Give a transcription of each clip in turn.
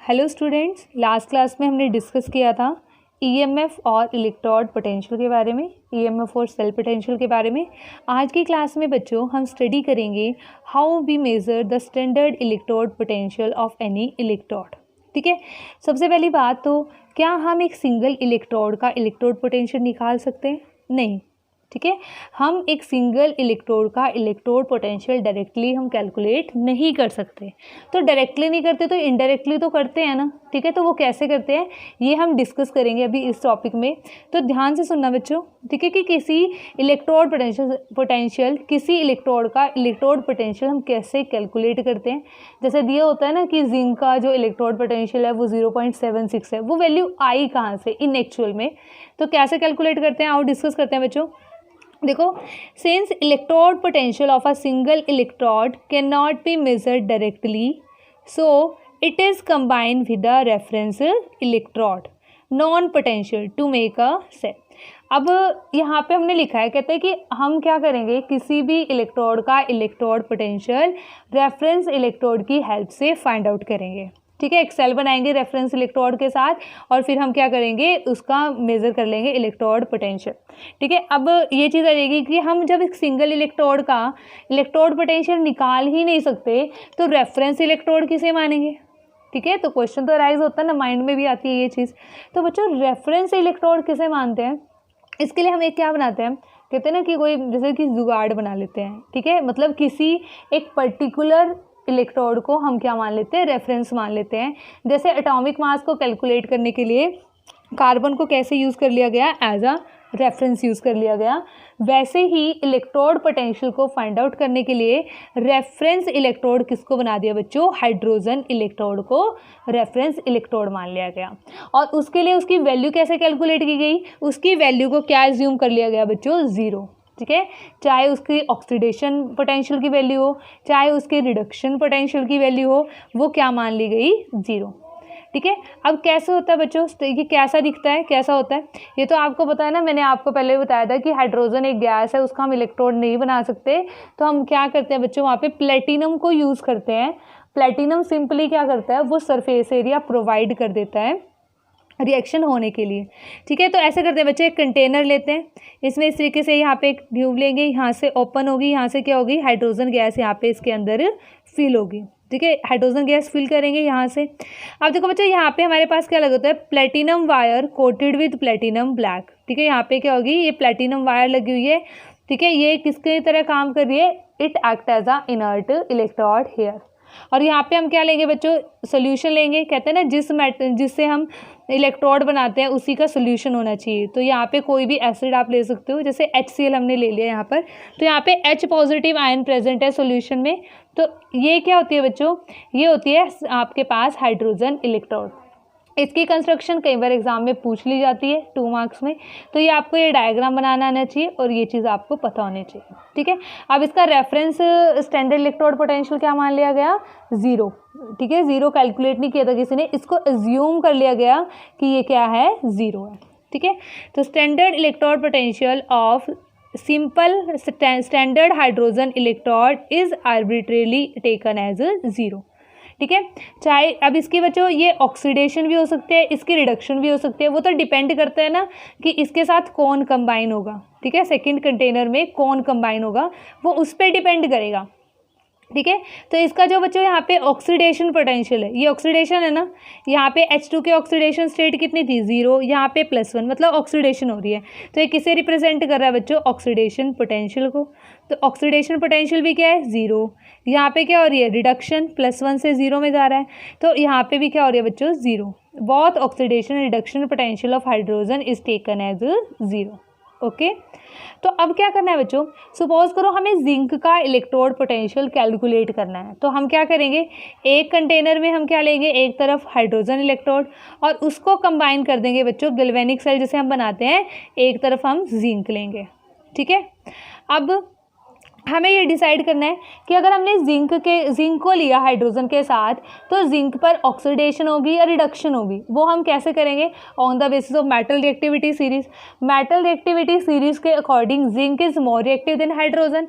Hello students, last class में हमने discuss किया था ईएमएफ और इलेक्ट्रोड पोटेंशियल के बारे में, ईएमएफ और सेल पोटेंशियल के बारे में। आज की क्लास में बच्चों हम स्टडी करेंगे how we measure the standard electrode potential of any electrode. ठीक है, सबसे पहली बात तो क्या हम एक सिंगल इलेक्ट्रोड का इलेक्ट्रोड पोटेंशियल निकाल सकते हैं? नहीं। ठीक है, हम एक सिंगल इलेक्ट्रोड का इलेक्ट्रोड पोटेंशियल डायरेक्टली हम कैलकुलेट नहीं कर सकते। तो डायरेक्टली नहीं करते तो इनडायरेक्टली तो करते हैं ना। ठीक है, तो वो कैसे करते हैं ये हम डिस्कस करेंगे अभी इस टॉपिक में। तो ध्यान से सुनना बच्चों। ठीक है, कि किसी इलेक्ट्रोड पोटेंशियल किसी इलेक्ट्रोड का इलेक्ट्रोड पोटेंशियल हम कैसे कैलकुलेट करते हैं। जैसे दिया होता है ना कि जिंक का जो इलेक्ट्रोड पोटेंशियल है वो 0.76 है, वो वैल्यू आई कहाँ से इन एक्चुअल में, तो कैसे कैलकुलेट करते हैं आओ डिस्कस करते हैं बच्चों। देखो, since electrode potential of a single electrode can not be measured directly, so it is combined with the reference electrode known potential to make a cell. अब यहाँ पे हमने लिखा है, कहते हैं कि हम क्या करेंगे, किसी भी इलेक्ट्रोड का इलेक्ट्रोड पोटेंशियल रेफरेंस इलेक्ट्रोड की हेल्प से फाइंड आउट करेंगे। ठीक है, एक सेल बनाएंगे रेफरेंस इलेक्ट्रोड के साथ और फिर हम क्या करेंगे, उसका मेज़र कर लेंगे इलेक्ट्रोड पोटेंशियल। ठीक है, अब ये चीज़ आ जाएगी कि हम जब एक सिंगल इलेक्ट्रोड का इलेक्ट्रोड पोटेंशियल निकाल ही नहीं सकते तो रेफरेंस इलेक्ट्रोड किसे मानेंगे। ठीक है, तो क्वेश्चन तो राइज होता है ना, माइंड में भी आती है ये चीज़। तो बच्चों रेफरेंस इलेक्ट्रोड किसे मानते हैं, इसके लिए हम एक क्या बनाते हैं, कहते हैं ना कि कोई जैसे कि जुगाड़ बना लेते हैं। ठीक है, मतलब किसी एक पर्टिकुलर इलेक्ट्रोड को हम क्या मान लेते हैं, रेफरेंस मान लेते हैं। जैसे एटॉमिक मास को कैलकुलेट करने के लिए कार्बन को कैसे यूज़ कर लिया गया, एज अ रेफरेंस यूज़ कर लिया गया, वैसे ही इलेक्ट्रोड पोटेंशियल को फाइंड आउट करने के लिए रेफरेंस इलेक्ट्रोड किसको बना दिया बच्चों, हाइड्रोजन इलेक्ट्रोड को रेफरेंस इलेक्ट्रोड मान लिया गया। और उसके लिए उसकी वैल्यू कैसे कैलकुलेट की गई, उसकी वैल्यू को क्या एज्यूम कर लिया गया बच्चों, 0। ठीक है, चाहे उसकी ऑक्सीडेशन पोटेंशियल की वैल्यू हो, चाहे उसके रिडक्शन पोटेंशियल की वैल्यू हो, वो क्या मान ली गई, 0। ठीक है, अब कैसे होता है बच्चों, ये कैसा दिखता है, कैसा होता है, ये तो आपको पता है ना, मैंने आपको पहले बताया था कि हाइड्रोजन एक गैस है, उसका हम इलेक्ट्रोड नहीं बना सकते, तो हम क्या करते हैं बच्चों, वहाँ पे प्लेटिनम को यूज़ करते हैं। प्लेटिनम सिंपली क्या करता है, वो सरफेस एरिया प्रोवाइड कर देता है रिएक्शन होने के लिए। ठीक है, तो ऐसे करते हैं बच्चे, एक कंटेनर लेते हैं, इसमें इस तरीके से यहाँ पे एक ट्यूब लेंगे, यहाँ से ओपन होगी, यहाँ से क्या होगी, हाइड्रोजन गैस यहाँ पे इसके अंदर फिल होगी। ठीक है, हाइड्रोजन गैस फिल करेंगे यहाँ से। अब देखो बच्चों, यहाँ पे हमारे पास क्या लगा होता है, platinum wire coated with platinum black. ठीक है, यहाँ पे क्या होगी, ये प्लेटिनम वायर लगी हुई है। ठीक है, ये किसकी तरह काम कर रही है, it act as a inert electrode here. और यहाँ पे हम क्या लेंगे बच्चों, सोल्यूशन लेंगे। कहते हैं ना जिससे हम इलेक्ट्रोड बनाते हैं उसी का सोल्यूशन होना चाहिए। तो यहाँ पे कोई भी एसिड आप ले सकते हो, जैसे HCl हमने ले लिया यहाँ पर, तो यहाँ पे H पॉजिटिव आयन प्रेजेंट है सोल्यूशन में। तो ये क्या होती है बच्चों, ये होती है आपके पास हाइड्रोजन इलेक्ट्रोड। इसकी कंस्ट्रक्शन कई बार एग्जाम में पूछ ली जाती है 2 मार्क्स में, तो ये आपको ये डायग्राम बनाना आना चाहिए और ये चीज़ आपको पता होनी चाहिए। ठीक है, अब इसका रेफरेंस स्टैंडर्ड इलेक्ट्रोड पोटेंशियल क्या मान लिया गया, 0। ठीक है, 0 कैलकुलेट नहीं किया था किसी ने, इसको एज्यूम कर लिया गया कि ये क्या है, 0 है। ठीक है, तो standard electrode potential of simple standard hydrogen electrode is arbitrarily taken as 0। ठीक है, चाहे अब इसकी बच्चों ये ऑक्सीडेशन भी हो सकती है, इसकी रिडक्शन भी हो सकती है, वो तो डिपेंड करता है ना कि इसके साथ कौन कंबाइन होगा। ठीक है, सेकंड कंटेनर में कौन कंबाइन होगा वो उस पर डिपेंड करेगा। ठीक है, तो इसका जो बच्चों यहाँ पे ऑक्सीडेशन पोटेंशियल है, ये ऑक्सीडेशन है ना, यहाँ पे H2 के ऑक्सीडेशन स्टेट कितनी थी, 0, यहाँ पे +1, मतलब ऑक्सीडेशन हो रही है। तो ये किसे रिप्रेजेंट कर रहा है बच्चों, ऑक्सीडेशन पोटेंशियल को। तो ऑक्सीडेशन पोटेंशियल भी क्या है, 0। यहाँ पे क्या हो रही है, रिडक्शन, +1 से 0 में जा रहा है, तो यहाँ पे भी क्या हो रही है बच्चों, 0। Both oxidation reduction potential of hydrogen is taken as 0। Okay, तो अब क्या करना है बच्चों, सपोज करो हमें जिंक का इलेक्ट्रोड पोटेंशियल कैलकुलेट करना है, तो हम क्या करेंगे, एक कंटेनर में हम क्या लेंगे, एक तरफ हाइड्रोजन इलेक्ट्रोड और उसको कंबाइन कर देंगे बच्चों, गैल्वेनिक सेल जैसे हम बनाते हैं, एक तरफ हम जिंक लेंगे। ठीक है, अब हमें ये डिसाइड करना है कि अगर हमने जिंक को लिया हाइड्रोजन के साथ, तो जिंक पर ऑक्सीडेशन होगी या रिडक्शन होगी, वो हम कैसे करेंगे, on the basis of metal reactivity series. Metal reactivity series के according zinc is more reactive than hydrogen.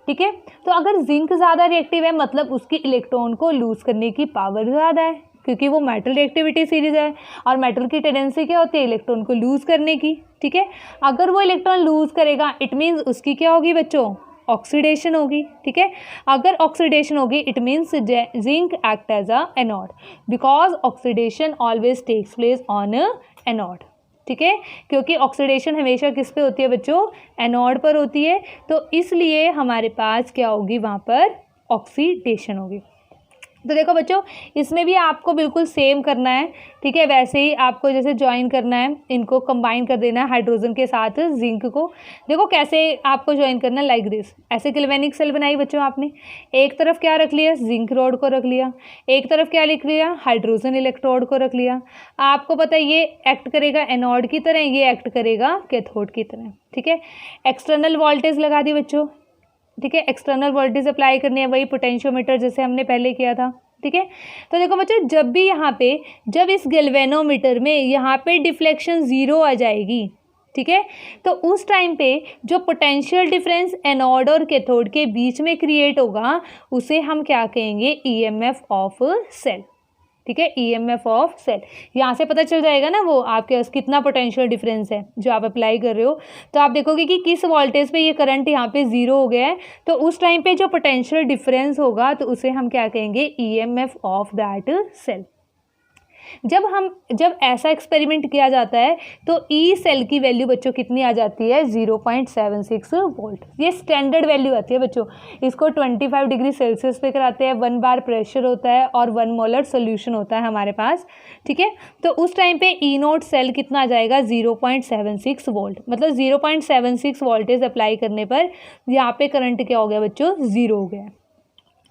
ठीक है, तो अगर जिंक ज़्यादा रिएक्टिव है मतलब उसकी इलेक्ट्रॉन को लूज करने की पावर ज़्यादा है, क्योंकि वो मेटल रिएक्टिविटी सीरीज है और मेटल की टेंडेंसी क्या होती है, इलेक्ट्रॉन को लूज करने की। ठीक है, अगर वो इलेक्ट्रॉन लूज करेगा इट मीन्स उसकी क्या होगी बच्चों, ऑक्सीडेशन होगी। ठीक है, अगर ऑक्सीडेशन होगी it means zinc act as a anode, because oxidation always takes place on anode. ठीक है, क्योंकि ऑक्सीडेशन हमेशा किस पे होती है बच्चों, एनोड पर होती है, तो इसलिए हमारे पास क्या होगी, वहाँ पर ऑक्सीडेशन होगी। तो देखो बच्चों, इसमें भी आपको बिल्कुल सेम करना है। ठीक है, वैसे ही आपको जैसे ज्वाइन करना है, इनको कंबाइन कर देना है हाइड्रोजन के साथ जिंक को। देखो कैसे आपको ज्वाइन करना है, लाइक दिस। ऐसे गैल्वेनिक सेल बनाई बच्चों आपने, एक तरफ क्या रख लिया, जिंक रॉड को रख लिया, एक तरफ क्या लिख लिया, हाइड्रोजन इलेक्ट्रोड को रख लिया। आपको पता है ये एक्ट करेगा एनोड की तरह, ये एक्ट करेगा कैथोड की तरह। ठीक है, एक्सटर्नल वोल्टेज लगा दी बच्चों। ठीक है, एक्सटर्नल वोल्टेज अप्लाई करनी है, वही पोटेंशियोमीटर जैसे हमने पहले किया था। ठीक है, तो देखो बच्चों, जब भी यहाँ पे, जब इस गैल्वेनोमीटर में यहाँ पे डिफ्लेक्शन 0 आ जाएगी, ठीक है, तो उस टाइम पे जो पोटेंशियल डिफरेंस एनोड और कैथोड के बीच में क्रिएट होगा उसे हम क्या कहेंगे, ईएमएफ ऑफ सेल। ठीक है, ईएमएफ ऑफ सेल। यहाँ से पता चल जाएगा ना वो आपके पास कितना पोटेंशियल डिफरेंस है जो आप अप्लाई कर रहे हो। तो आप देखोगे कि किस वोल्टेज पे ये करंट यहाँ पे 0 हो गया है, तो उस टाइम पे जो पोटेंशियल डिफरेंस होगा तो उसे हम क्या कहेंगे, ईएमएफ ऑफ दैट सेल। जब ऐसा एक्सपेरिमेंट किया जाता है तो ई सेल की वैल्यू बच्चों कितनी आ जाती है, 0.76 वोल्ट। ये स्टैंडर्ड वैल्यू आती है बच्चों। इसको 25 डिग्री सेल्सियस पे कराते हैं, 1 बार प्रेशर होता है और 1 मोलर सोल्यूशन होता है हमारे पास। ठीक है, तो उस टाइम पे ई नोट सेल कितना आ जाएगा, 0.76 वोल्ट। मतलब 0.76 वोल्टेज अप्लाई करने पर यहाँ पे करंट क्या हो गया बच्चों, 0 हो गया।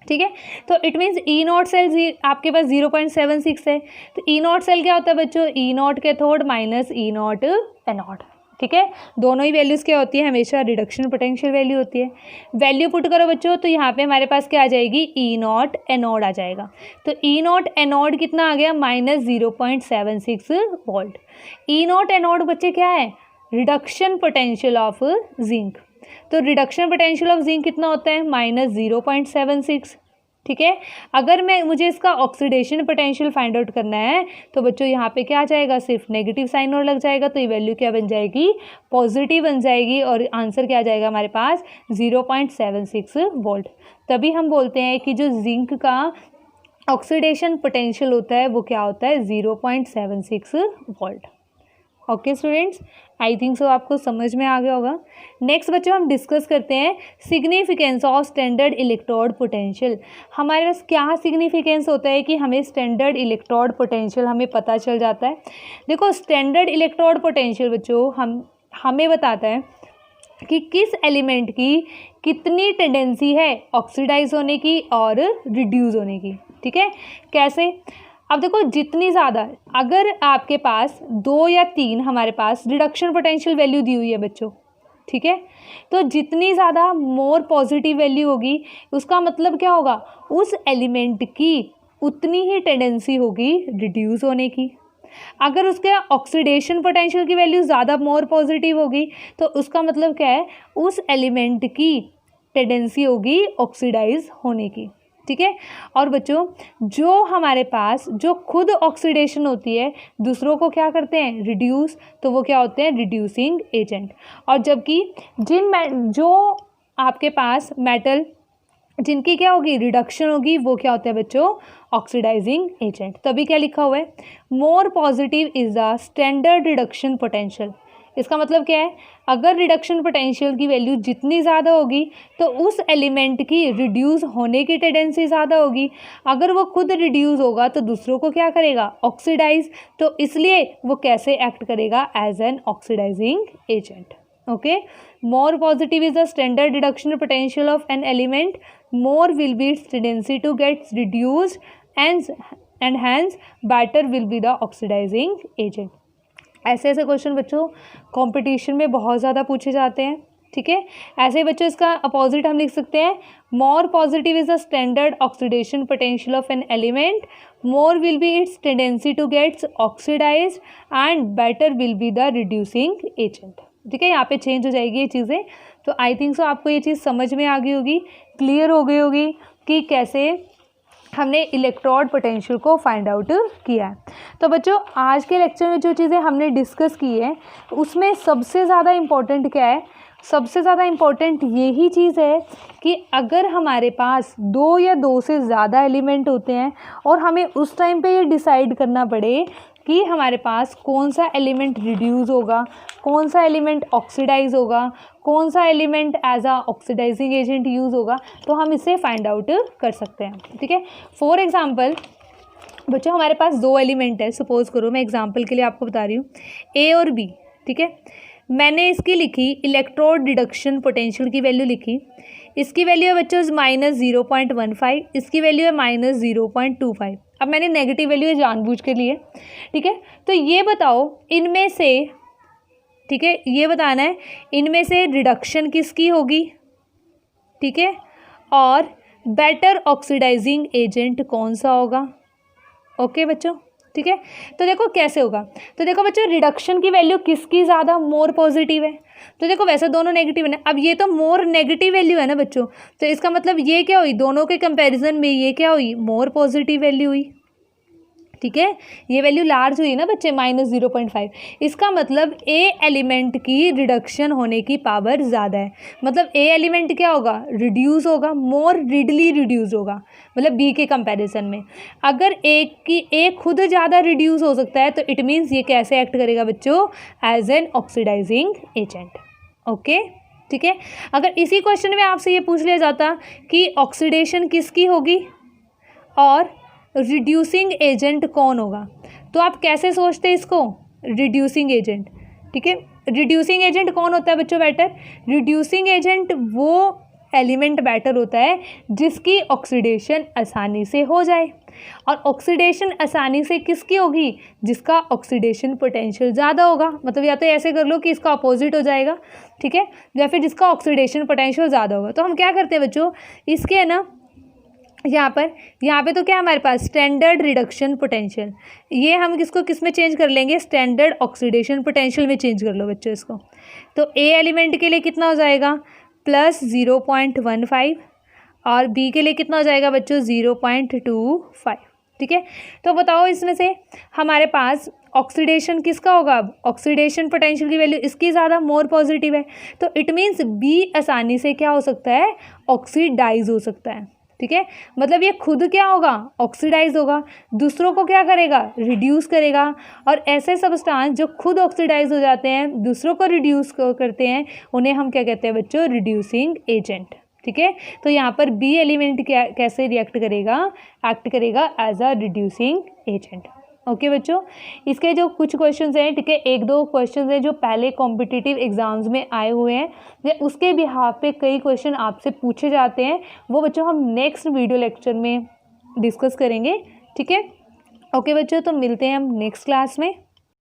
ठीक है, तो it means E naught cell आपके पास 0.76 है। तो ई नॉट सेल क्या होता है बच्चों, E naught cathode minus E naught anode. ठीक है, दोनों ही वैल्यूज़ क्या होती है, हमेशा रिडक्शन पोटेंशियल वैल्यू होती है। वैल्यू पुट करो बच्चों, तो यहाँ पे हमारे पास क्या आ जाएगी, ई नॉट एनोड आ जाएगा। तो ई नॉट एनोड कितना आ गया, माइनस 0.76 वोल्ट। ई नॉट एनोड बच्चे क्या है, रिडक्शन पोटेंशियल ऑफ जिंक। तो रिडक्शन पोटेंशियल ऑफ जिंक कितना होता है, माइनस 0.76। ठीक है, अगर मुझे इसका ऑक्सीडेशन पोटेंशियल फाइंड आउट करना है तो बच्चों यहाँ पे क्या आ जाएगा, सिर्फ नेगेटिव साइन और लग जाएगा, तो ये वैल्यू क्या बन जाएगी, पॉजिटिव बन जाएगी और आंसर क्या आ जाएगा हमारे पास, 0.76 वोल्ट। तभी हम बोलते हैं कि जो जिंक का ऑक्सीडेशन पोटेंशियल होता है वो क्या होता है, 0.76 volt. Okay students, I think so आपको समझ में आ गया होगा। नेक्स्ट बच्चों हम डिस्कस करते हैं significance of standard electrode potential. हमारे पास क्या सिग्निफिकेंस होता है कि हमें स्टैंडर्ड इलेक्ट्रोड पोटेंशियल हमें पता चल जाता है। देखो स्टैंडर्ड इलेक्ट्रोड पोटेंशियल बच्चों हमें बताता है कि किस एलिमेंट की कितनी टेंडेंसी है ऑक्सीडाइज होने की और रिड्यूस होने की। ठीक है, कैसे, अब देखो जितनी ज़्यादा, अगर आपके पास 2 या 3 हमारे पास रिडक्शन पोटेंशियल वैल्यू दी हुई है बच्चों, ठीक है, तो जितनी ज़्यादा मोर पॉजिटिव वैल्यू होगी उसका मतलब क्या होगा, उस एलिमेंट की उतनी ही टेंडेंसी होगी रिड्यूस होने की। अगर उसके ऑक्सीडेशन पोटेंशियल की वैल्यू ज़्यादा मोर पॉजिटिव होगी तो उसका मतलब क्या है, उस एलिमेंट की टेंडेंसी होगी ऑक्सीडाइज होने की। ठीक है, और बच्चों जो हमारे पास जो खुद ऑक्सीडेशन होती है दूसरों को क्या करते हैं, रिड्यूस, तो वो क्या होते हैं, रिड्यूसिंग एजेंट। और जबकि जो आपके पास मेटल जिनकी क्या होगी, रिडक्शन होगी, वो क्या होता है बच्चों, ऑक्सीडाइजिंग एजेंट। तभी क्या लिखा हुआ है, मोर positive is the standard reduction potential. इसका मतलब क्या है, अगर रिडक्शन पोटेंशियल की वैल्यू जितनी ज़्यादा होगी तो उस एलिमेंट की रिड्यूस होने की टेंडेंसी ज़्यादा होगी। अगर वो खुद रिड्यूस होगा तो दूसरों को क्या करेगा, ऑक्सीडाइज, तो इसलिए वो कैसे एक्ट करेगा, as an oxidising agent. Okay, more positive is the standard reduction potential of an element, more will be its tendency to get reduced and hence better will be the oxidising agent. ऐसे ऐसे question बच्चों competition में बहुत ज़्यादा पूछे जाते हैं। ठीक है, ऐसे ही बच्चों इसका अपोजिट हम लिख सकते हैं, more positive is the standard oxidation potential of an element, more will be its tendency to gets oxidise and better will be the reducing agent. ठीक है, यहाँ पे चेंज हो जाएगी ये चीज़ें। तो आई थिंक सो आपको ये चीज़ समझ में आ गई होगी, क्लियर हो गई होगी कि कैसे हमने इलेक्ट्रोड पोटेंशियल को फाइंड आउट किया है। तो बच्चों आज के लेक्चर में जो चीज़ें हमने डिस्कस की है उसमें सबसे ज़्यादा इम्पोर्टेंट क्या है, सबसे ज़्यादा इम्पोर्टेंट यही चीज़ है कि अगर हमारे पास दो या दो से ज़्यादा एलिमेंट होते हैं और हमें उस टाइम पे ये डिसाइड करना पड़े कि हमारे पास कौन सा एलिमेंट रिड्यूस होगा, कौन सा एलिमेंट ऑक्सीडाइज होगा, कौन सा एलिमेंट एज आ ऑक्सीडाइजिंग एजेंट यूज़ होगा, तो हम इसे फाइंड आउट कर सकते हैं। ठीक है, फॉर एग्जांपल बच्चों हमारे पास दो एलिमेंट है, सपोज करो मैं एग्जांपल के लिए आपको बता रही हूँ ए और बी। ठीक है, मैंने इसकी लिखी इलेक्ट्रोड रिडक्शन पोटेंशियल की वैल्यू लिखी, इसकी वैल्यू है बच्चों -0.15, इसकी वैल्यू है -0.25। अब मैंने नेगेटिव वैल्यू जानबूझ के लिए। ठीक है, तो ये बताओ इनमें से, ठीक है ये बताना है इनमें से रिडक्शन किसकी होगी, ठीक है, और बेटर ऑक्सीडाइजिंग एजेंट कौन सा होगा। ओके बच्चों, ठीक है, तो देखो कैसे होगा। तो देखो बच्चों रिडक्शन की वैल्यू किसकी ज़्यादा मोर पॉजिटिव है, तो देखो वैसे दोनों नेगेटिव है ना, अब ये तो मोर नेगेटिव वैल्यू है ना बच्चों, तो इसका मतलब ये क्या हुई, दोनों के कंपैरिजन में ये क्या हुई, मोर पॉजिटिव वैल्यू हुई। ठीक है, ये वैल्यू लार्ज हुई ना बच्चे, -0.5। इसका मतलब ए एलिमेंट की रिडक्शन होने की पावर ज़्यादा है, मतलब ए एलिमेंट क्या होगा, रिड्यूस होगा, मोर रिडली रिड्यूस होगा, मतलब बी के कंपैरिजन में। अगर ए खुद ज़्यादा रिड्यूस हो सकता है तो इट मीन्स ये कैसे एक्ट करेगा बच्चों, as an oxidising agent. Okay, ठीक है, अगर इसी क्वेश्चन में आपसे ये पूछ लिया जाता कि ऑक्सीडेशन किसकी होगी और रिड्यूसिंग एजेंट कौन होगा, तो आप कैसे सोचते हैं इसको, रिड्यूसिंग एजेंट। ठीक है, रिड्यूसिंग एजेंट कौन होता है बच्चों, बेटर। रिड्यूसिंग एजेंट वो एलिमेंट बेटर होता है जिसकी ऑक्सीडेशन आसानी से हो जाए, और ऑक्सीडेशन आसानी से किसकी होगी, जिसका ऑक्सीडेशन पोटेंशियल ज़्यादा होगा। मतलब या तो ऐसे कर लो कि इसका अपोजिट हो जाएगा, ठीक है, या फिर जिसका ऑक्सीडेशन पोटेंशियल ज़्यादा होगा। तो हम क्या करते हैं बच्चों, इसके है ना यहाँ पे तो क्या हमारे पास स्टैंडर्ड रिडक्शन पोटेंशियल, ये हम किसको किस में चेंज कर लेंगे, स्टैंडर्ड ऑक्सीडेशन पोटेंशियल में चेंज कर लो बच्चों इसको। तो ए एलिमेंट के लिए कितना हो जाएगा, +0.15, और बी के लिए कितना हो जाएगा बच्चों, 0.25। ठीक है, तो बताओ इसमें से हमारे पास ऑक्सीडेशन किसका होगा, ऑक्सीडेशन पोटेंशियल की वैल्यू इसकी ज़्यादा मोर पॉजिटिव है, तो इट मीन्स बी आसानी से क्या हो सकता है, ऑक्सीडाइज हो सकता है। ठीक है, मतलब ये खुद क्या होगा, ऑक्सीडाइज होगा, दूसरों को क्या करेगा, रिड्यूस करेगा, और ऐसे सब्सटेंस जो खुद ऑक्सीडाइज हो जाते हैं दूसरों को रिड्यूस करते हैं उन्हें हम क्या कहते हैं बच्चों, रिड्यूसिंग एजेंट। ठीक है, तो यहाँ पर बी एलिमेंट क्या कैसे रिएक्ट करेगा, एक्ट करेगा as a reducing agent. Okay बच्चों, इसके जो कुछ क्वेश्चंस हैं, ठीक है, एक दो क्वेश्चंस हैं जो पहले कॉम्पिटिटिव एग्जाम्स में आए हुए हैं, या उसके बिहाफ पे कई क्वेश्चन आपसे पूछे जाते हैं, वो बच्चों हम नेक्स्ट वीडियो लेक्चर में डिस्कस करेंगे। ठीक है, ओके बच्चों, तो मिलते हैं हम नेक्स्ट क्लास में।